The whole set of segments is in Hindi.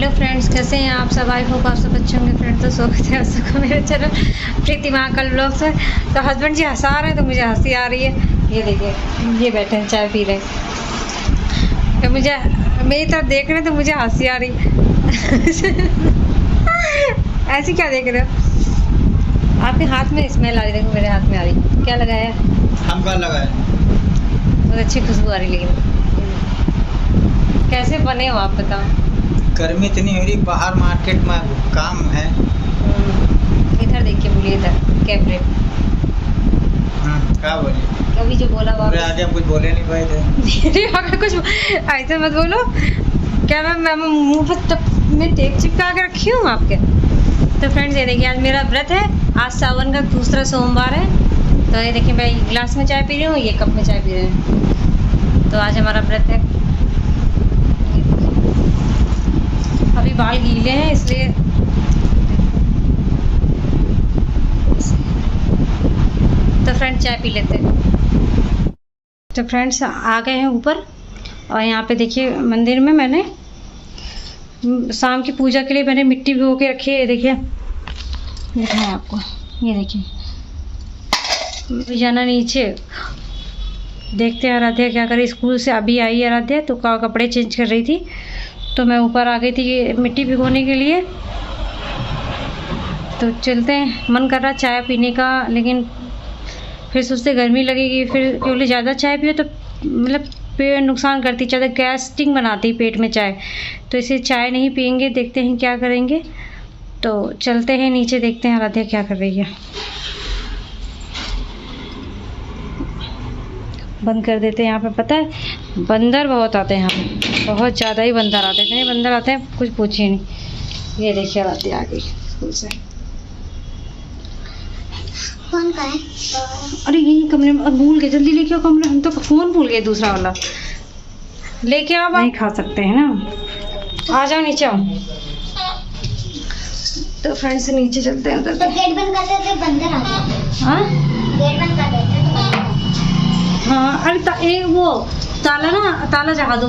हेलो फ्रेंड्स, कैसे हैं आप सब? आई होप आप सब अच्छे होंगे। फ्रेंड्स, तो स्वागत है आप सबको मेरे चैनल प्रीति महाकाल ब्लॉग से। तो हस्बैंड जी हंसा रहे हैं तो मुझे हंसी आ रही है। ये देखिए, ये बैठे हैं चाय पी रहे हैं, तो मुझे मेरी तरफ देख रहे हैं तो मुझे हंसी आ रही ऐसी क्या देख रहे हो? आपके हाथ में स्मेल आ रही, देखो मेरे हाथ में आ रही। क्या लगाया? हम का लगाया? बहुत अच्छी खुशबू आ रही। लेकिन कैसे बने हो आप, बताओ? गर्मी इतनी हो रही, बाहर मार्केट में काम है। इधर देख के बोलिए, इधर कैमरे। क्या बोले? कभी जो बोला वो आगे हम कुछ बोले नहीं पाए थे। अगर कुछ ऐसे मत बोलो। क्या मैं मुंह पर मैं टेप चिपका के रखी हूँ आपके? तो फ्रेंड्स, ये देखिए, आज मेरा व्रत है। आज सावन का दूसरा सोमवार है। तो ये देखिए, मैं गिलास में चाय पी रही हूँ, ये कप में चाय पी रहे हैं। तो आज हमारा व्रत है। अभी बाल गीले हैं इसलिए तो फ्रेंड्स चाय पी लेते हैं। तो फ्रेंड्स आ गए हैं ऊपर, और यहाँ पे देखिए मंदिर में मैंने शाम की पूजा के लिए मैंने मिट्टी भिगो के रखी है। ये देखिए, दिखाएं आपको। ये देखिए, जाना नीचे। देखते हैं आराध्या क्या करे। स्कूल से अभी आई आराध्या, तो कपड़े चेंज कर रही थी, तो मैं ऊपर आ गई थी मिट्टी भिगोने के लिए। तो चलते हैं, मन कर रहा चाय पीने का, लेकिन फिर सोचते गर्मी लगेगी, फिर क्योंकि ज़्यादा चाय पियो तो मतलब पेट नुकसान करती, ज़्यादा गैस्टिंग बनाती पेट में चाय, तो इसे चाय नहीं पियेंगे। देखते हैं क्या करेंगे। तो चलते हैं नीचे, देखते हैं आराध्या क्या कर रही है। बंद कर देते हैं। यहाँ पे पता है बंदर बहुत आते हैं, यहाँ पे बहुत ज़्यादा ही बंदर आते हैं। इतने बंदर आते हैं कुछ पूछिए नहीं। ये देखिए आराध्या आ गई स्कूल से। फोन का है? अरे यही कमरे में, अब भूल गए, जल्दी लेके आओ कमरे। हम तो फ़ोन भूल गए, दूसरा वाला लेके आओ। नहीं खा सकते हैं ना, आ जाओ नीचे आओ। तो फ्रेंड्स नीचे चलते हैं। तो गेट बंद कर देते, बंदर आ जाते। हाँ, गेट बंद कर देते तो बंदर आ जाते। हाँ। अरे एक वो ताला ना, ताला जगा दो,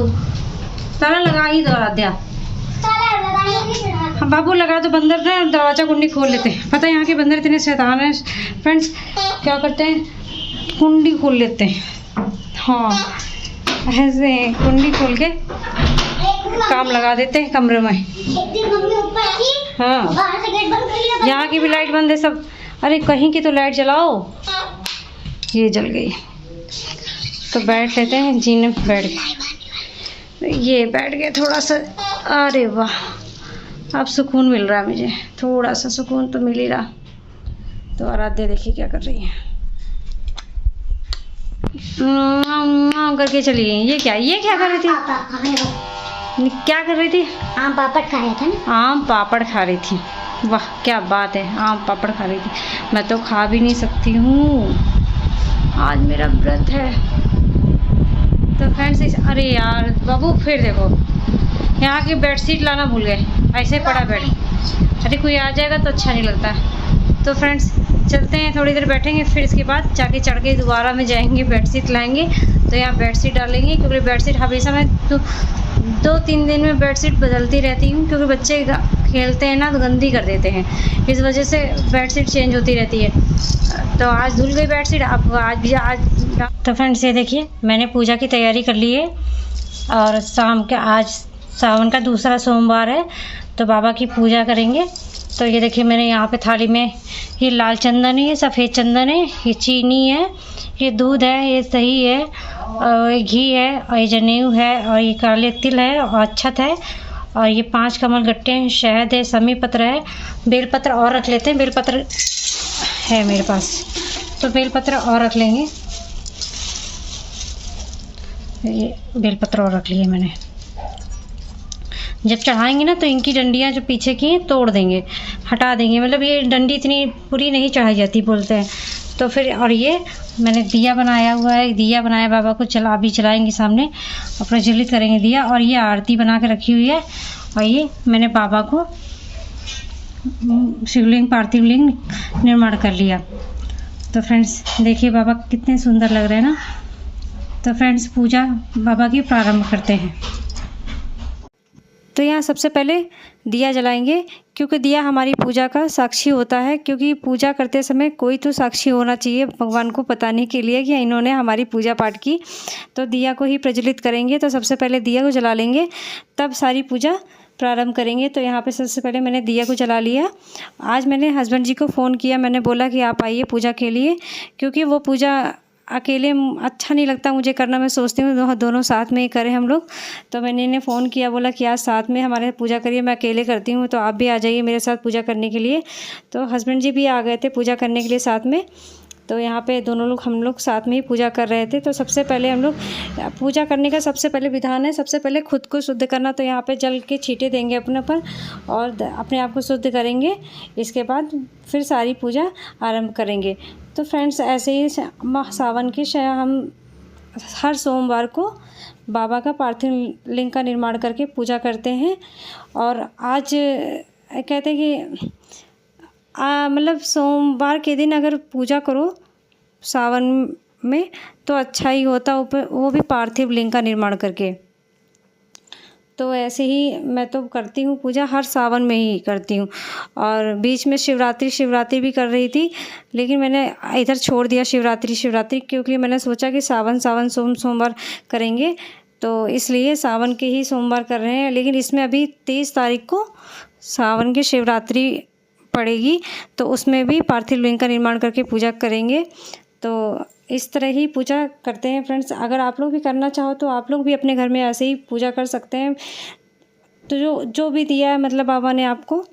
ताला लगा ही दो आराध्या। ताला लगाने की जगह। हाँ बाबू लगा दो, बंदर ना दरवाजा कुंडी खोल लेते हैं। पता है यहाँ के बंदर इतने शैतान हैं फ्रेंड्स, क्या करते हैं कुंडी खोल लेते हैं। हाँ, ऐसे कुंडी खोल के काम लगा देते हैं कमरे में। एक दिन मम्मी ऊपर थी, हाँ, बाहर से गेट बंद कर लिया। यहाँ की भी लाइट बंद है सब। अरे कहीं की तो लाइट जलाओ। ये जल गई। तो बैठ लेते हैं, जीने पे बैठ गए। ये बैठ गए थोड़ा सा। अरे वाह, अब सुकून मिल रहा है मुझे, थोड़ा सा सुकून तो मिल ही रहा। तो आराध्या देखिए क्या कर रही है, करके चली गई। ये क्या कर रही थी? क्या कर रही थी? आम पापड़ खाया था ना। आम पापड़ खा रही थी। वाह क्या बात है, आम पापड़ खा रही थी। मैं तो खा भी नहीं सकती हूँ, आज मेरा व्रत है। तो फ्रेंड्स, अरे यार बाबू फिर देखो, यहाँ की बेडशीट लाना भूल गए, ऐसे पड़ा बेड। अरे कोई आ जाएगा तो अच्छा नहीं लगता। तो फ्रेंड्स चलते हैं, थोड़ी देर बैठेंगे, फिर इसके बाद जाके चढ़ के दोबारा में जाएंगे, बेडशीट लाएंगे। तो यहाँ बेडशीट डालेंगे, क्योंकि बेडशीट हमेशा मैं 2-3 दिन में बेडशीट बदलती रहती हूँ, क्योंकि बच्चे खेलते हैं ना तो गंदी कर देते हैं, इस वजह से बेडशीट चेंज होती रहती है। तो आज धुल गई बेडशीट, अब आज। तो फ्रेंड्स ये देखिए, मैंने पूजा की तैयारी कर ली है, और शाम के आज सावन का दूसरा सोमवार है, तो बाबा की पूजा करेंगे। तो ये देखिए, मैंने यहाँ पे थाली में ये लाल चंदन है, ये सफ़ेद चंदन है, ये चीनी है, ये दूध है, ये दही है, और ये घी है, और ये जनेऊ है, और ये काले तिल है, और अक्षत है, और ये 5 कमल गट्टे हैं, शहद है, समी पत्र है, बेलपत्र और रख लेते हैं। बेलपत्र है मेरे पास, तो बेलपत्र और रख लेंगे। ये बेलपत्र और रख लिए मैंने। जब चढ़ाएंगे ना तो इनकी डंडियाँ जो पीछे की हैं तोड़ देंगे, हटा देंगे। मतलब ये डंडी इतनी पूरी नहीं चढ़ाई जाती बोलते हैं। तो फिर, और ये मैंने दिया बनाया हुआ है, दिया बनाया बाबा को अभी जलाएंगे सामने, और प्रज्वलित करेंगे दिया। और ये आरती बना के रखी हुई है, और ये मैंने बाबा को शिवलिंग पार्थिव लिंग निर्माण कर लिया। तो फ्रेंड्स देखिए बाबा कितने सुंदर लग रहे हैं ना। तो फ्रेंड्स पूजा बाबा की प्रारंभ करते हैं। तो यहाँ सबसे पहले दिया जलाएंगे, क्योंकि दिया हमारी पूजा का साक्षी होता है। क्योंकि पूजा करते समय कोई तो साक्षी होना चाहिए भगवान को बताने के लिए कि इन्होंने हमारी पूजा पाठ की। तो दिया को ही प्रज्वलित करेंगे। तो सबसे पहले दिया को जला लेंगे, तब सारी पूजा प्रारंभ करेंगे। तो यहाँ पे सबसे पहले मैंने दिया को जला लिया। आज मैंने हस्बैंड जी को फ़ोन किया, मैंने बोला कि आप आइए पूजा के लिए, क्योंकि वो पूजा अकेले अच्छा नहीं लगता मुझे करना। मैं सोचती हूँ दोनों साथ में ही करें हम लोग। तो मैंने इन्हें फ़ोन किया, बोला कि आज साथ में हमारे पूजा करिए, मैं अकेले करती हूँ तो आप भी आ जाइए मेरे साथ पूजा करने के लिए। तो हस्बैंड जी भी आ गए थे पूजा करने के लिए साथ में। तो यहाँ पे दोनों लोग हम लोग साथ में ही पूजा कर रहे थे। तो सबसे पहले हम लोग पूजा करने का सबसे पहले विधान है, सबसे पहले खुद को शुद्ध करना। तो यहाँ पे जल के छींटे देंगे अपने पर और अपने आप को शुद्ध करेंगे। इसके बाद फिर सारी पूजा आरंभ करेंगे। तो फ्रेंड्स, ऐसे ही सावन के हम हर सोमवार को बाबा का पार्थिव लिंग का निर्माण करके पूजा करते हैं। और आज कहते हैं कि मतलब सोमवार के दिन अगर पूजा करो सावन में तो अच्छा ही होता, वो भी पार्थिव लिंग का निर्माण करके। तो ऐसे ही मैं तो करती हूँ पूजा, हर सावन में ही करती हूँ। और बीच में शिवरात्रि भी कर रही थी, लेकिन मैंने इधर छोड़ दिया शिवरात्रि, क्योंकि मैंने सोचा कि सावन सोमवार करेंगे, तो इसलिए सावन के ही सोमवार कर रहे हैं। लेकिन इसमें अभी 23 तारीख को सावन की शिवरात्रि पड़ेगी, तो उसमें भी पार्थिव लिंग का निर्माण करके पूजा करेंगे। तो इस तरह ही पूजा करते हैं फ्रेंड्स। अगर आप लोग भी करना चाहो तो आप लोग भी अपने घर में ऐसे ही पूजा कर सकते हैं। तो जो भी दिया है, मतलब बाबा ने आपको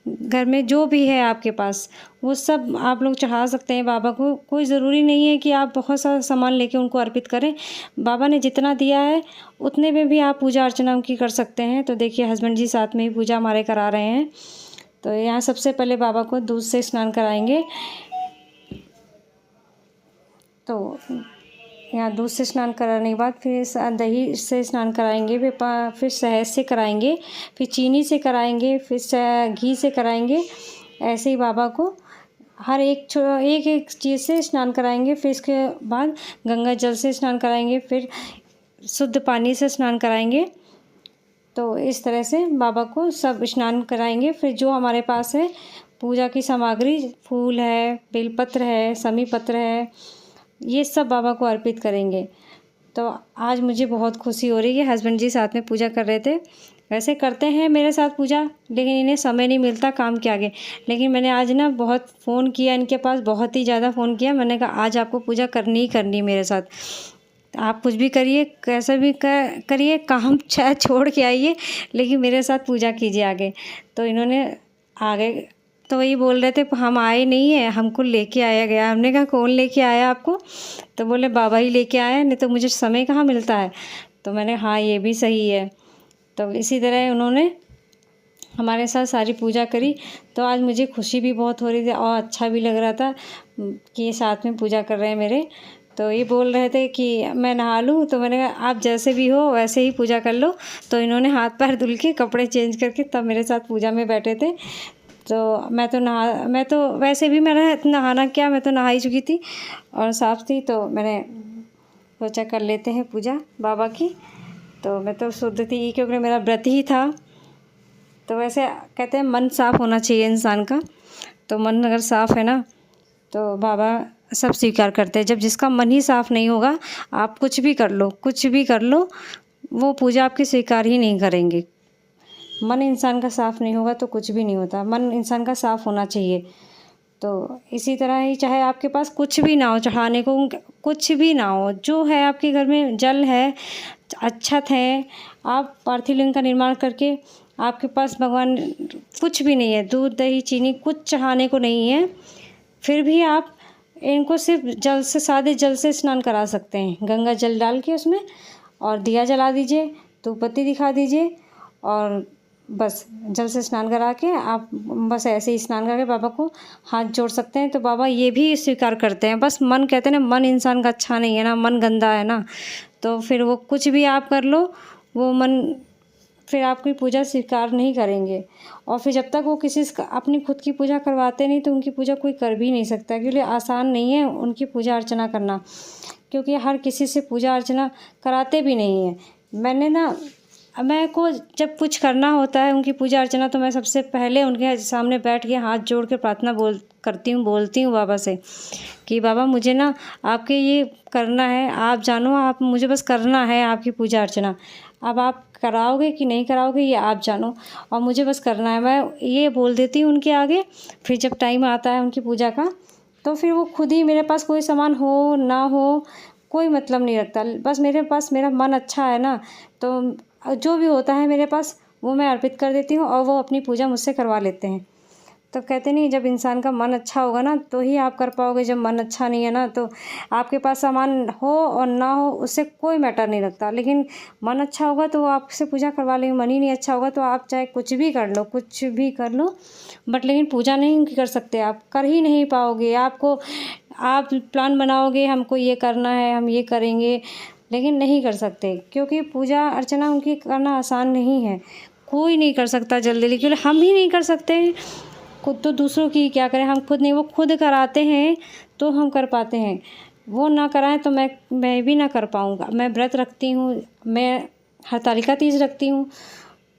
घर में जो भी है आपके पास, वो सब आप लोग चढ़ा सकते हैं बाबा को। कोई ज़रूरी नहीं है कि आप बहुत सारा सामान लेके उनको अर्पित करें। बाबा ने जितना दिया है उतने में भी आप पूजा अर्चना उनकी कर सकते हैं। तो देखिए हस्बैंड जी साथ में ही पूजा हमारे करा रहे हैं। तो यहाँ सबसे पहले बाबा को दूध से स्नान कराएंगे। तो यहाँ दूध से स्नान कराने के बाद फिर दही से स्नान कराएंगे, फिर शहद से कराएंगे, फिर चीनी से कराएंगे, फिर घी से कराएंगे। ऐसे ही बाबा को हर एक चीज़ से स्नान कराएंगे। फिर इसके बाद गंगा जल से स्नान कराएंगे, फिर शुद्ध पानी से स्नान कराएंगे। तो इस तरह से बाबा को सब स्नान कराएंगे। फिर जो हमारे पास है पूजा की सामग्री, फूल है, बेलपत्र है, समी पत्र है, ये सब बाबा को अर्पित करेंगे। तो आज मुझे बहुत खुशी हो रही है, हस्बैंड जी साथ में पूजा कर रहे थे। वैसे करते हैं मेरे साथ पूजा, लेकिन इन्हें समय नहीं मिलता काम के आगे। लेकिन मैंने आज ना बहुत फ़ोन किया इनके पास, बहुत ही ज़्यादा फ़ोन किया। मैंने कहा आज आपको पूजा करनी ही करनी मेरे साथ। आप कुछ भी करिए, कैसा भी करिए, काम चाहे छोड़ के आइए, लेकिन मेरे साथ पूजा कीजिए आगे। तो इन्होंने आगे तो वही बोल रहे थे, हम आए नहीं हैं, हमको लेके आया गया। हमने कहा कौन लेके आया आपको? तो बोले बाबा ही लेके आए, नहीं तो मुझे समय कहाँ मिलता है। तो मैंने हाँ ये भी सही है। तो इसी तरह उन्होंने हमारे साथ सारी पूजा करी। तो आज मुझे खुशी भी बहुत हो रही थी और अच्छा भी लग रहा था कि ये साथ में पूजा कर रहे हैं मेरे। तो ये बोल रहे थे कि मैं नहा लूँ, तो मैंने कहा आप जैसे भी हो वैसे ही पूजा कर लो। तो इन्होंने हाथ पैर धुल के कपड़े चेंज करके तब मेरे साथ पूजा में बैठे थे। तो मैं तो वैसे भी मैंने नहाना क्या, मैं तो नहा ही चुकी थी और साफ़ थी। तो मैंने सोचा कर लेते हैं पूजा बाबा की। तो मैं तो शुद्ध थी क्योंकि मेरा व्रत ही था। तो वैसे कहते हैं मन साफ़ होना चाहिए इंसान का। तो मन अगर साफ़ है ना तो बाबा सब स्वीकार करते हैं। जब जिसका मन ही साफ़ नहीं होगा, आप कुछ भी कर लो, वो पूजा आपकी स्वीकार ही नहीं करेंगे। मन इंसान का साफ़ नहीं होगा तो कुछ भी नहीं होता। मन इंसान का साफ़ होना चाहिए। तो इसी तरह ही चाहे आपके पास कुछ भी ना हो चढ़ाने को, कुछ भी ना हो, जो है आपके घर में जल है, अक्षत है, आप पार्थिव लिंग का निर्माण करके आपके पास भगवान कुछ भी नहीं है, दूध दही चीनी कुछ चढ़ाने को नहीं है, फिर भी आप इनको सिर्फ जल से, सादे जल से स्नान करा सकते हैं। गंगा जल डाल के उसमें और दिया जला दीजिए, धूपबत्ती दिखा दीजिए और बस जल से स्नान करा के आप बस ऐसे ही स्नान करके बाबा को हाथ जोड़ सकते हैं। तो बाबा ये भी स्वीकार करते हैं। बस मन कहते हैं ना, मन इंसान का अच्छा नहीं है ना, मन गंदा है ना, तो फिर वो कुछ भी आप कर लो, वो मन फिर आपकी पूजा स्वीकार नहीं करेंगे। और फिर जब तक वो किसी से अपनी खुद की पूजा करवाते नहीं तो उनकी पूजा कोई कर भी नहीं सकता, क्योंकि आसान नहीं है उनकी पूजा अर्चना करना, क्योंकि हर किसी से पूजा अर्चना कराते भी नहीं है। मैंने ना मैं को जब कुछ करना होता है उनकी पूजा अर्चना, तो मैं सबसे पहले उनके सामने बैठ के हाथ जोड़ के प्रार्थना बोलती हूँ बाबा से कि बाबा मुझे ना आपके ये करना है, आप जानो, आप मुझे बस करना है आपकी पूजा अर्चना। अब आप कराओगे कि नहीं कराओगे ये आप जानो, और मुझे बस करना है। मैं ये बोल देती हूँ उनके आगे। फिर जब टाइम आता है उनकी पूजा का, तो फिर वो खुद ही, मेरे पास कोई सामान हो ना हो कोई मतलब नहीं रखता, बस मेरे पास मेरा मन अच्छा है ना, तो जो भी होता है मेरे पास वो मैं अर्पित कर देती हूँ और वो अपनी पूजा मुझसे करवा लेते हैं। तो कहते नहीं, जब इंसान का मन अच्छा होगा ना तो ही आप कर पाओगे, जब मन अच्छा नहीं है ना तो आपके पास सामान हो और ना हो उससे कोई मैटर नहीं रखता, लेकिन मन अच्छा होगा तो वो आपसे पूजा करवा लेंगे। मन ही नहीं अच्छा होगा तो आप चाहे कुछ भी कर लो, कुछ भी कर लो, बट लेकिन पूजा नहीं कर सकते, आप कर ही नहीं पाओगे। आप प्लान बनाओगे हमको ये करना है, हम ये करेंगे, लेकिन नहीं कर सकते, क्योंकि पूजा अर्चना उनकी करना आसान नहीं है। कोई नहीं कर सकता जल्दी, क्योंकि हम ही नहीं कर सकते हैं खुद, तो दूसरों की क्या करें, हम खुद नहीं, वो खुद कराते हैं तो हम कर पाते हैं, वो ना कराएं तो मैं भी ना कर पाऊँगा। मैं व्रत रखती हूँ, मैं हरतालिका तीज रखती हूँ,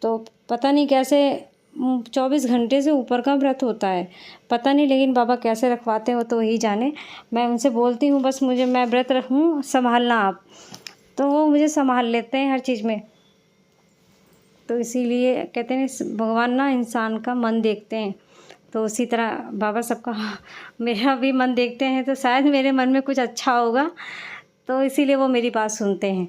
तो पता नहीं कैसे 24 घंटे से ऊपर का व्रत होता है, पता नहीं, लेकिन बाबा कैसे रखवाते हैं वो तो वही जाने। मैं उनसे बोलती हूँ बस मुझे, मैं व्रत रखूँ, संभालना आप, तो वो मुझे संभाल लेते हैं हर चीज़ में। तो इसीलिए कहते हैं भगवान ना इंसान का मन देखते हैं, तो उसी तरह बाबा सबका मेरा भी मन देखते हैं, तो शायद मेरे मन में कुछ अच्छा होगा, तो इसीलिए वो मेरी बात सुनते हैं।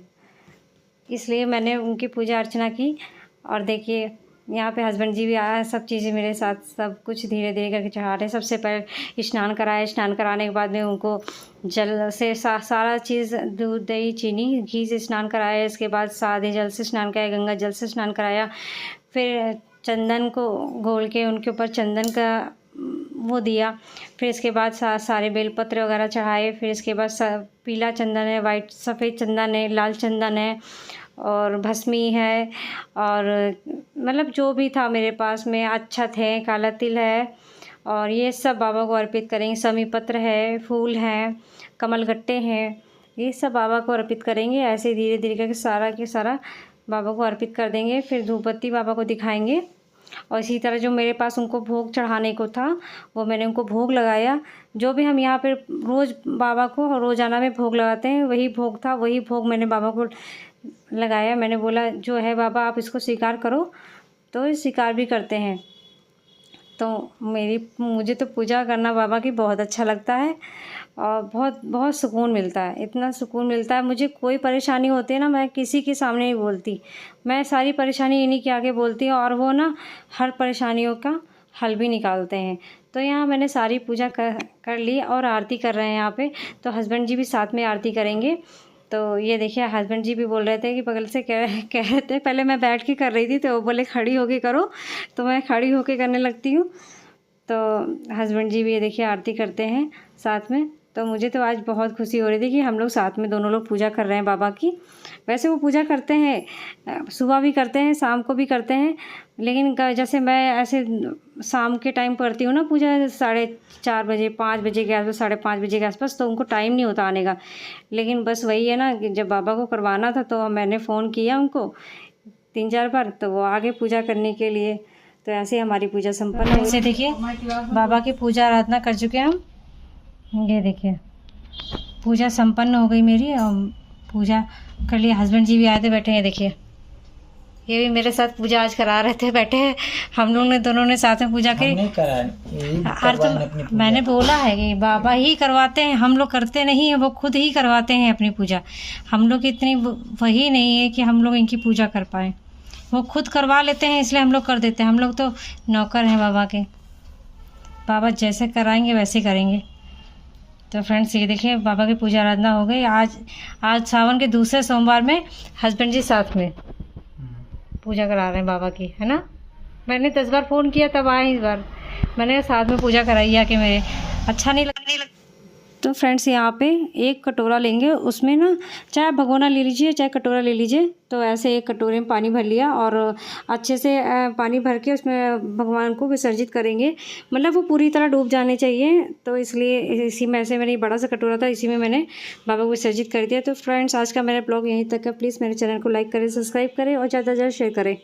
इसलिए मैंने उनकी पूजा अर्चना की। और देखिए यहाँ पे हस्बैंड जी भी आया, सब चीज़ें मेरे साथ सब कुछ धीरे धीरे करके चढ़ा रहे हैं। सबसे पहले स्नान कराया, स्नान कराने के बाद में उनको जल से सारा चीज़, दूध दही चीनी घी से स्नान कराया। इसके बाद सादे जल से स्नान कराया, गंगा जल से स्नान कराया। फिर चंदन को घोल के उनके ऊपर चंदन का वो दिया। फिर इसके बाद सारे बेलपत्र वगैरह चढ़ाए। फिर इसके बाद पीला चंदन है, वाइट सफ़ेद चंदन है, लाल चंदन है और भस्मी है, और मतलब जो भी था मेरे पास में, अक्षत है, काला तिल है, और ये सब बाबा को अर्पित करेंगे। समी पत्र है, फूल हैं, कमलगट्टे हैं, ये सब बाबा को अर्पित करेंगे। ऐसे धीरे धीरे करके सारा के सारा बाबा को अर्पित कर देंगे। फिर धूप बत्ती बाबा को दिखाएंगे, और इसी तरह जो मेरे पास उनको भोग चढ़ाने को था वो मैंने उनको भोग लगाया। जो भी हम यहाँ पे रोज़ बाबा को रोज़ाना में भोग लगाते हैं वही भोग था, वही भोग मैंने बाबा को लगाया। मैंने बोला जो है बाबा आप इसको स्वीकार करो, तो स्वीकार भी करते हैं। तो मुझे तो पूजा करना बाबा की बहुत अच्छा लगता है, और बहुत बहुत सुकून मिलता है, इतना सुकून मिलता है। मुझे कोई परेशानी होती है ना, मैं किसी के सामने नहीं बोलती, मैं सारी परेशानी इन्हीं के आगे बोलती हूँ, और वो ना हर परेशानियों का हल भी निकालते हैं। तो यहाँ मैंने सारी पूजा कर ली, और आरती कर रहे हैं यहाँ पे, तो हस्बैंड जी भी साथ में आरती करेंगे। तो ये देखिए हस्बैंड जी भी बोल रहे थे कि बगल से कह रहे थे, पहले मैं बैठ के कर रही थी तो वो बोले खड़ी होके करो, तो मैं खड़ी होके करने लगती हूँ। तो हस्बैंड जी भी ये देखिए आरती करते हैं साथ में। तो मुझे तो आज बहुत खुशी हो रही थी कि हम लोग साथ में दोनों लोग पूजा कर रहे हैं बाबा की। वैसे वो पूजा करते हैं, सुबह भी करते हैं, शाम को भी करते हैं, लेकिन जैसे मैं ऐसे शाम के टाइम करती हूँ ना पूजा, 4:30 बजे, 5 बजे के आसपास, 5:30 बजे के आसपास, तो उनको टाइम नहीं होता आने का। लेकिन बस वही है ना कि जब बाबा को करवाना था तो मैंने फ़ोन किया उनको 3-4 बार, तो वो आगे पूजा करने के लिए। तो ऐसे हमारी पूजा संपन्न हो। इसे देखिए बाबा की पूजा आराधना कर चुके हैं हम। ये देखिए पूजा संपन्न हो गई मेरी, और पूजा कर लिया। हस्बैंड जी भी आए थे, बैठे हैं, देखिए ये भी मेरे साथ पूजा आज करा रहे थे, बैठे हैं हम लोग ने, दोनों ने साथ में पूजा की। तो मैंने बोला है कि बाबा ही करवाते हैं, हम लोग करते नहीं हैं, वो खुद ही करवाते हैं अपनी पूजा। हम लोग इतनी वही नहीं है कि हम लोग इनकी पूजा कर पाएँ, वो खुद करवा लेते हैं, इसलिए हम लोग कर देते हैं। हम लोग तो नौकर हैं बाबा के, बाबा जैसे कराएंगे वैसे करेंगे। तो फ्रेंड्स ये देखिए बाबा की पूजा आराधना हो गई। आज सावन के दूसरे सोमवार में हस्बैंड जी साथ में पूजा करा रहे हैं बाबा की, है ना। मैंने 10 बार फ़ोन किया तब आए, इस बार मैंने साथ में पूजा कराई है कि मेरे अच्छा नहीं लग। तो फ्रेंड्स यहाँ पे एक कटोरा लेंगे, उसमें ना चाहे भगोना ले लीजिए चाहे कटोरा ले लीजिए। तो ऐसे एक कटोरे में पानी भर लिया और अच्छे से पानी भर के उसमें भगवान को विसर्जित करेंगे, मतलब वो पूरी तरह डूब जाने चाहिए। तो इसलिए इसी में ऐसे मैंने बड़ा सा कटोरा था, इसी में मैंने बाबा को विसर्जित कर दिया। तो फ्रेंड्स आज का मेरा ब्लॉग यहीं तक है। प्लीज़ मेरे चैनल को लाइक करें, सब्सक्राइब करें और ज़्यादा से ज़्यादा शेयर करें।